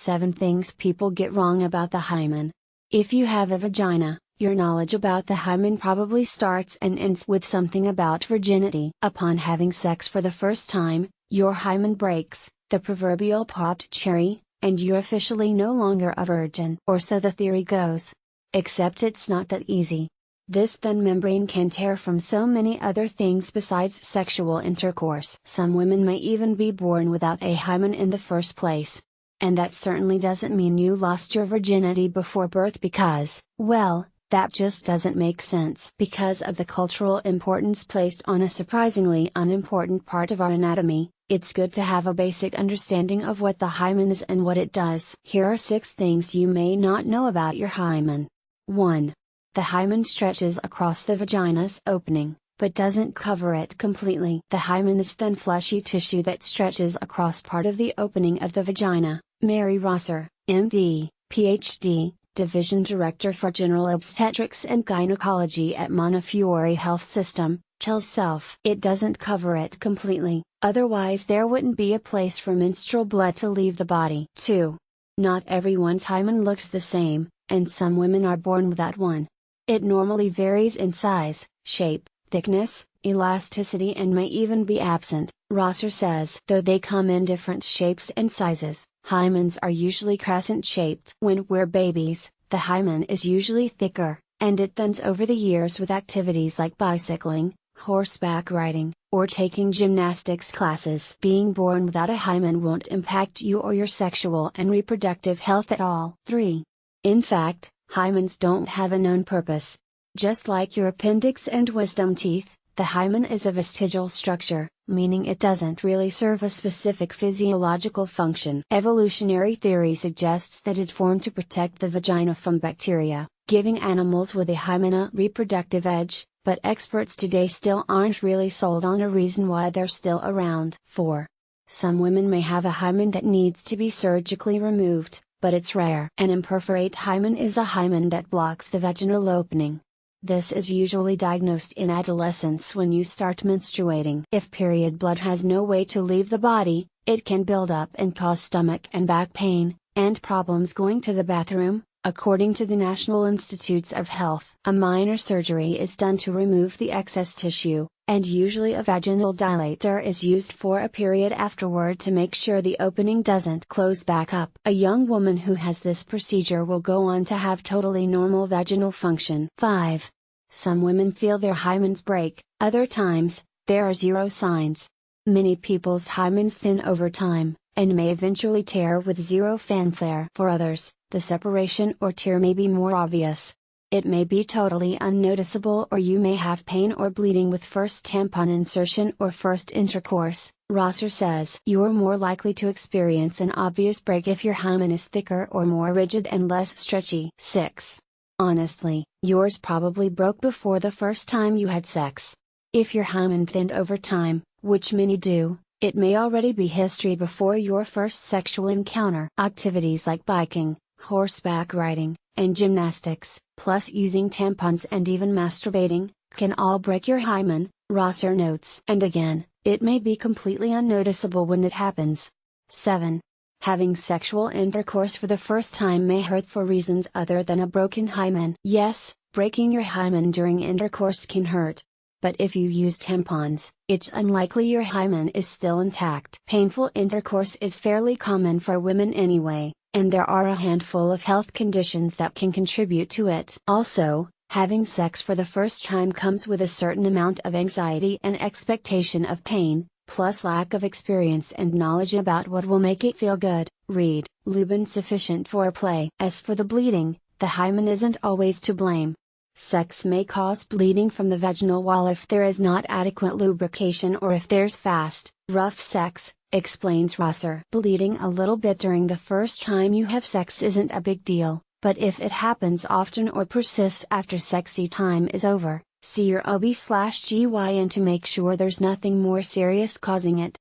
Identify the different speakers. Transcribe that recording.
Speaker 1: 7 things people get wrong about the hymen. If you have a vagina, your knowledge about the hymen probably starts and ends with something about virginity. Upon having sex for the first time, your hymen breaks, the proverbial popped cherry, and you're officially no longer a virgin. Or so the theory goes. Except it's not that easy. This thin membrane can tear from so many other things besides sexual intercourse. Some women may even be born without a hymen in the first place. And that certainly doesn't mean you lost your virginity before birth because, well, that just doesn't make sense. Because of the cultural importance placed on a surprisingly unimportant part of our anatomy, it's good to have a basic understanding of what the hymen is and what it does. Here are 6 things you may not know about your hymen. 1. The hymen stretches across the vagina's opening, but doesn't cover it completely. The hymen is thin fleshy tissue that stretches across part of the opening of the vagina. Mary Rosser, MD, PhD, Division Director for General Obstetrics and Gynecology at Montefiore Health System, tells Self. It doesn't cover it completely, otherwise there wouldn't be a place for menstrual blood to leave the body. 2. Not everyone's hymen looks the same, and some women are born without one. It normally varies in size, shape, thickness, elasticity and may even be absent, Rosser says. Though they come in different shapes and sizes, hymens are usually crescent-shaped. When we're babies, the hymen is usually thicker, and it thins over the years with activities like bicycling, horseback riding, or taking gymnastics classes. Being born without a hymen won't impact you or your sexual and reproductive health at all. 3. In fact, hymens don't have a known purpose. Just like your appendix and wisdom teeth, the hymen is a vestigial structure, meaning it doesn't really serve a specific physiological function. Evolutionary theory suggests that it formed to protect the vagina from bacteria, giving animals with a hymen a reproductive edge, but experts today still aren't really sold on a reason why they're still around. 4. Some women may have a hymen that needs to be surgically removed, but it's rare. An imperforate hymen is a hymen that blocks the vaginal opening. This is usually diagnosed in adolescence when you start menstruating. If period blood has no way to leave the body, it can build up and cause stomach and back pain, and problems going to the bathroom, according to the National Institutes of Health. A minor surgery is done to remove the excess tissue, and usually a vaginal dilator is used for a period afterward to make sure the opening doesn't close back up. A young woman who has this procedure will go on to have totally normal vaginal function. 5. Some women feel their hymens break, other times, there are 0 signs. Many people's hymens thin over time, and may eventually tear with 0 fanfare. For others, the separation or tear may be more obvious. It may be totally unnoticeable or you may have pain or bleeding with first tampon insertion or first intercourse, Rosser says. You're more likely to experience an obvious break if your hymen is thicker or more rigid and less stretchy. 6. Honestly, yours probably broke before the first time you had sex. If your hymen thinned over time, which many do, it may already be history before your first sexual encounter. Activities like biking, horseback riding, and gymnastics, plus using tampons and even masturbating, can all break your hymen, Rosser notes. And again, it may be completely unnoticeable when it happens. 7. Having sexual intercourse for the first time may hurt for reasons other than a broken hymen. Yes, breaking your hymen during intercourse can hurt. But if you use tampons, it's unlikely your hymen is still intact. Painful intercourse is fairly common for women anyway, and there are a handful of health conditions that can contribute to it. Also, having sex for the first time comes with a certain amount of anxiety and expectation of pain, plus lack of experience and knowledge about what will make it feel good. Read, lube insufficient foreplay. As for the bleeding, the hymen isn't always to blame. Sex may cause bleeding from the vaginal wall if there is not adequate lubrication or if there's fast, rough sex, explains Rosser. Bleeding a little bit during the first time you have sex isn't a big deal, but if it happens often or persists after sexy time is over, see your OB/GYN to make sure there's nothing more serious causing it.